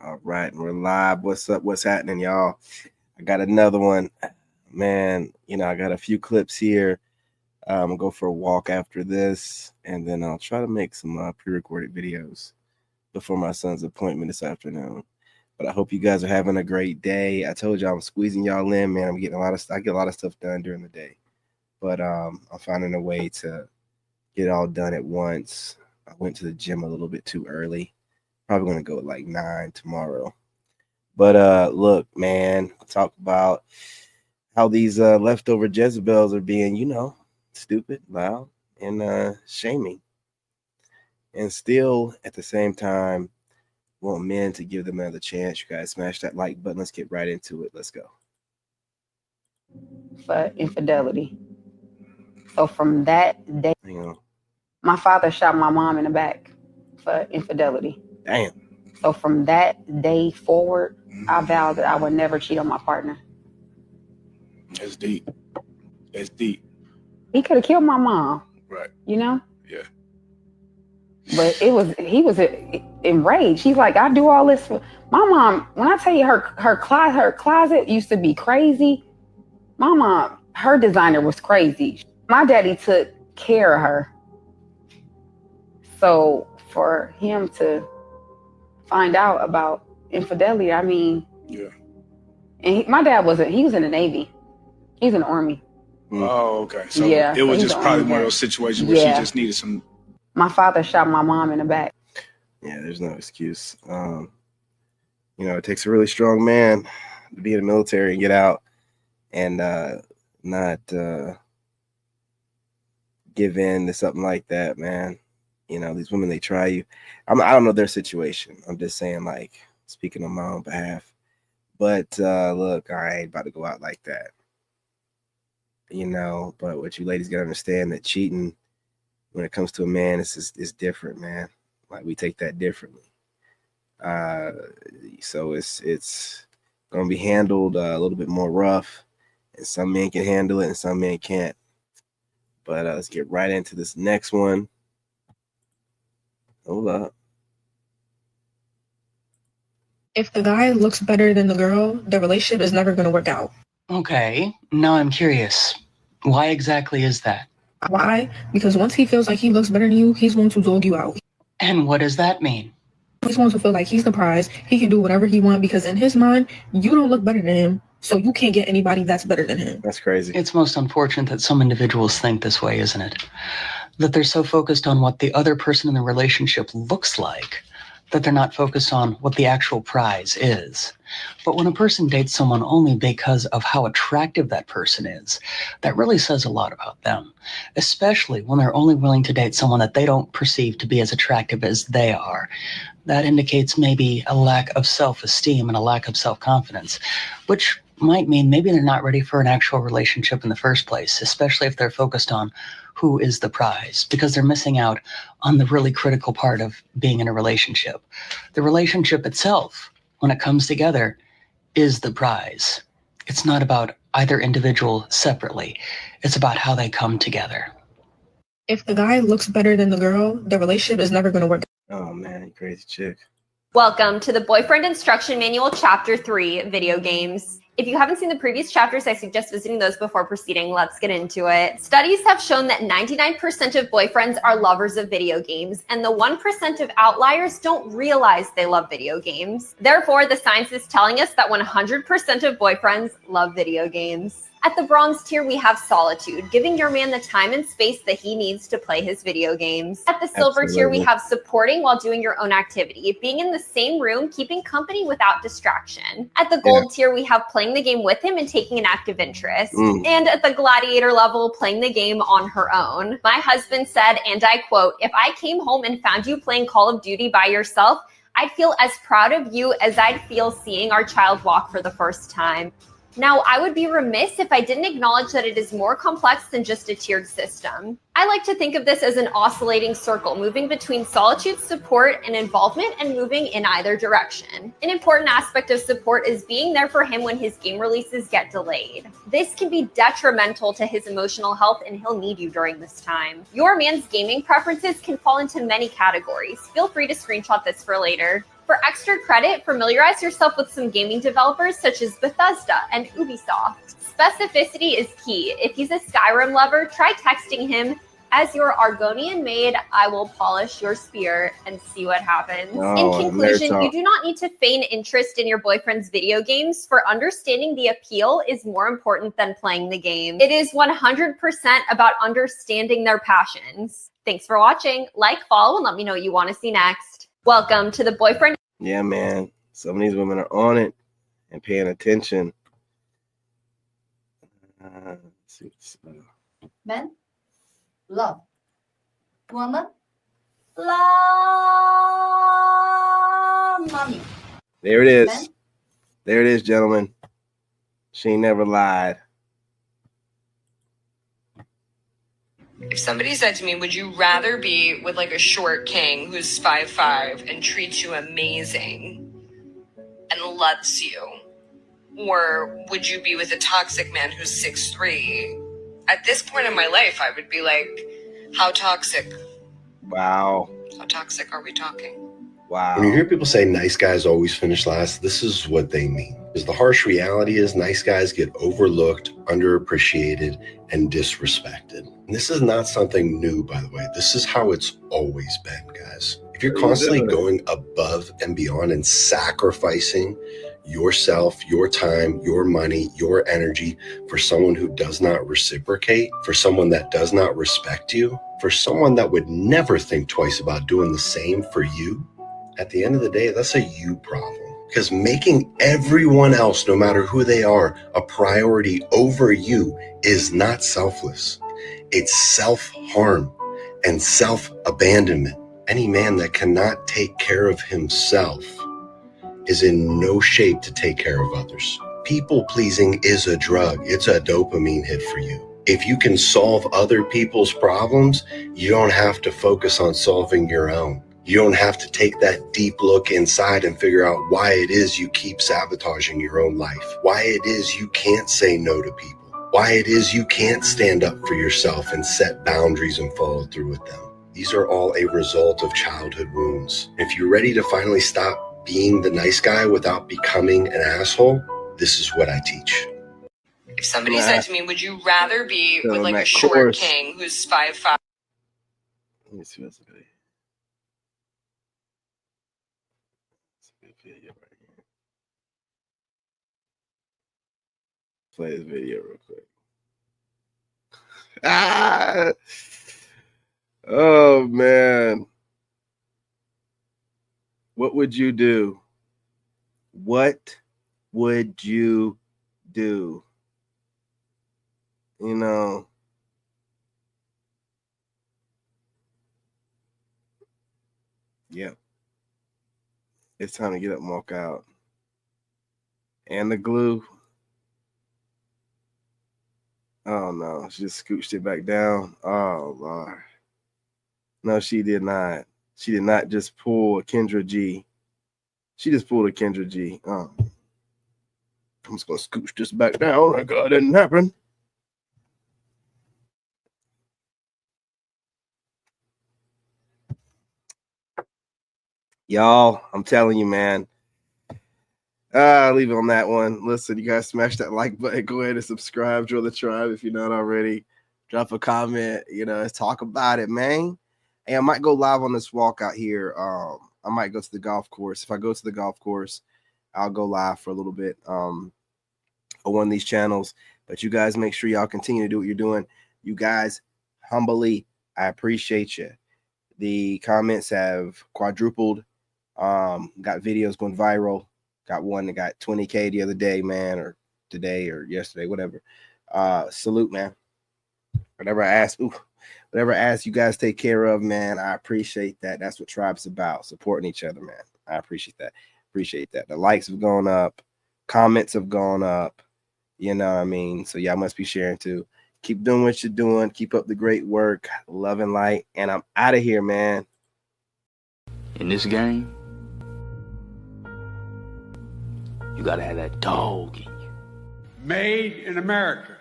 All right, we're live. What's up? What's happening, y'all? I got another one. Man, I got a few clips here. I'm gonna go for a walk after this, and then I'll try to make some pre-recorded videos before my son's appointment this afternoon. But I hope you guys are having a great day. I told y'all I'm squeezing y'all in, man. I get a lot of stuff done during the day, but I'm finding a way to get it all done at once. I went to the gym a little bit too early. Probably gonna go at like 9 tomorrow. But look, man, talk about how these leftover Jezebels are being, stupid, loud, and shaming. And still at the same time want men to give them another chance. You guys smash that like button. Let's get right into it. Let's go. For infidelity. So from that day, Hang on. my father shot my mom in the back for infidelity. Damn. So from that day forward, I vowed that I would never cheat on my partner. That's deep. That's deep. He could have killed my mom. Right. Yeah. But he was enraged. He's like, I do all this for my mom. When I tell you her closet used to be crazy. My mom, her designer was crazy. My daddy took care of her. So for him to find out about infidelity, I mean, yeah. And my dad was in the Navy. He's in the Army. Oh, okay. So yeah, it was just probably one of those situations where she just needed some. My father shot my mom in the back. Yeah, there's no excuse. It takes a really strong man to be in the military and get out and not give in to something like that, man. These women, they try you. I don't know their situation. I'm just saying, like, speaking on my own behalf. But look, I ain't about to go out like that. But what you ladies gotta understand that cheating, when it comes to a man, is different, man. Like, we take that differently. So it's gonna be handled a little bit more rough, and some men can handle it and some men can't. But let's get right into this next one. Hold up. If the guy looks better than the girl, the relationship is never going to work out. Okay, now I'm curious. Why exactly is that? Why? Because once he feels like he looks better than you, he's going to dog you out. And what does that mean? He's going to feel like he's the prize. He can do whatever he wants because in his mind, you don't look better than him, so you can't get anybody that's better than him. That's crazy. It's most unfortunate that some individuals think this way, isn't it? That they're so focused on what the other person in the relationship looks like that they're not focused on what the actual prize is. But when a person dates someone only because of how attractive that person is, that really says a lot about them, especially when they're only willing to date someone that they don't perceive to be as attractive as they are. That indicates maybe a lack of self-esteem and a lack of self-confidence, which might mean maybe they're not ready for an actual relationship in the first place, especially if they're focused on who is the prize, because they're missing out on the really critical part of being in a relationship. The relationship itself, when it comes together, is the prize. It's not about either individual separately. It's about how they come together. If the guy looks better than the girl, the relationship is never going to work. Oh, man, crazy chick. Welcome to the Boyfriend Instruction Manual Chapter 3, Video Games. If you haven't seen the previous chapters, I suggest visiting those before proceeding. Let's get into it. Studies have shown that 99% of boyfriends are lovers of video games, and the 1% of outliers don't realize they love video games. Therefore, the science is telling us that 100% of boyfriends love video games. At the bronze tier, we have solitude, giving your man the time and space that he needs to play his video games. At the silver tier, we have supporting while doing your own activity, being in the same room, keeping company without distraction. At the gold tier, we have playing the game with him and taking an active interest. And at the gladiator level, playing the game on her own. My husband said, and I quote, "If I came home and found you playing Call of Duty by yourself, I'd feel as proud of you as I'd feel seeing our child walk for the first time." Now, I would be remiss if I didn't acknowledge that it is more complex than just a tiered system. I like to think of this as an oscillating circle, moving between solitude, support, and involvement, and moving in either direction. An important aspect of support is being there for him when his game releases get delayed. This can be detrimental to his emotional health, and he'll need you during this time. Your man's gaming preferences can fall into many categories. Feel free to screenshot this for later. For extra credit, familiarize yourself with some gaming developers such as Bethesda and Ubisoft. Specificity is key. If he's a Skyrim lover, try texting him, "As your Argonian maid, I will polish your spear," and see what happens. In conclusion, you do not need to feign interest in your boyfriend's video games, for understanding the appeal is more important than playing the game. It is 100% about understanding their passions. Thanks for watching. Like, follow, and let me know what you want to see next. Welcome to the Boyfriend. Yeah, man. Some of these women are on it and paying attention. Men love. Woman love money. There it is. Men? There it is, gentlemen. She never lied. If somebody said to me, would you rather be with like a short king who's 5'5" and treats you amazing and loves you, or would you be with a toxic man who's 6'3"? At this point in my life, I would be like, how toxic? Wow. How toxic are we talking? Wow. When you hear people say nice guys always finish last, this is what they mean. Because the harsh reality is nice guys get overlooked, underappreciated, and disrespected. And this is not something new, by the way. This is how it's always been, guys. If you're constantly going above and beyond and sacrificing yourself, your time, your money, your energy for someone who does not reciprocate, for someone that does not respect you, for someone that would never think twice about doing the same for you, at the end of the day, that's a you problem. Because making everyone else, no matter who they are, a priority over you is not selfless. It's self-harm and self-abandonment. Any man that cannot take care of himself is in no shape to take care of others. People-pleasing is a drug. It's a dopamine hit for you. If you can solve other people's problems, you don't have to focus on solving your own. You don't have to take that deep look inside and figure out why it is you keep sabotaging your own life, why it is you can't say no to people, why it is you can't stand up for yourself and set boundaries and follow through with them. These are all a result of childhood wounds. If you're ready to finally stop being the nice guy without becoming an asshole, this is what I teach. If somebody said to me, would you rather be with like a short king who's 5'5"? Let me see what's good. Video right here. Play this video real quick. Oh man. What would you do? What would you do? You know, yeah. It's time to get up and walk out. And the glue. Oh no, she just scooched it back down. Oh Lord. No, she did not. She did not just pull a Kendra G. She just pulled a Kendra G. Oh. I'm just gonna scooch this back down like it didn't happen. Y'all, I'm telling you, man. Leave it on that one. Listen, you guys smash that like button. Go ahead and subscribe. Join the tribe if you're not already. Drop a comment. You know, let's talk about it, man. Hey, I might go live on this walk out here. I might go to the golf course. If I go to the golf course, I'll go live for a little bit on one of these channels. But you guys make sure y'all continue to do what you're doing. You guys, humbly, I appreciate you. The comments have quadrupled. Got videos going viral. Got one that got 20K the other day, man, or today or yesterday, whatever. Salute, man. Whatever I ask you guys take care of, man, I appreciate that. That's what Tribe's about, supporting each other, man. I appreciate that. The likes have gone up. Comments have gone up. You know what I mean? So y'all must be sharing too. Keep doing what you're doing. Keep up the great work. Love and light. And I'm out of here, man. In this game, you gotta have that dog in you. Made in America.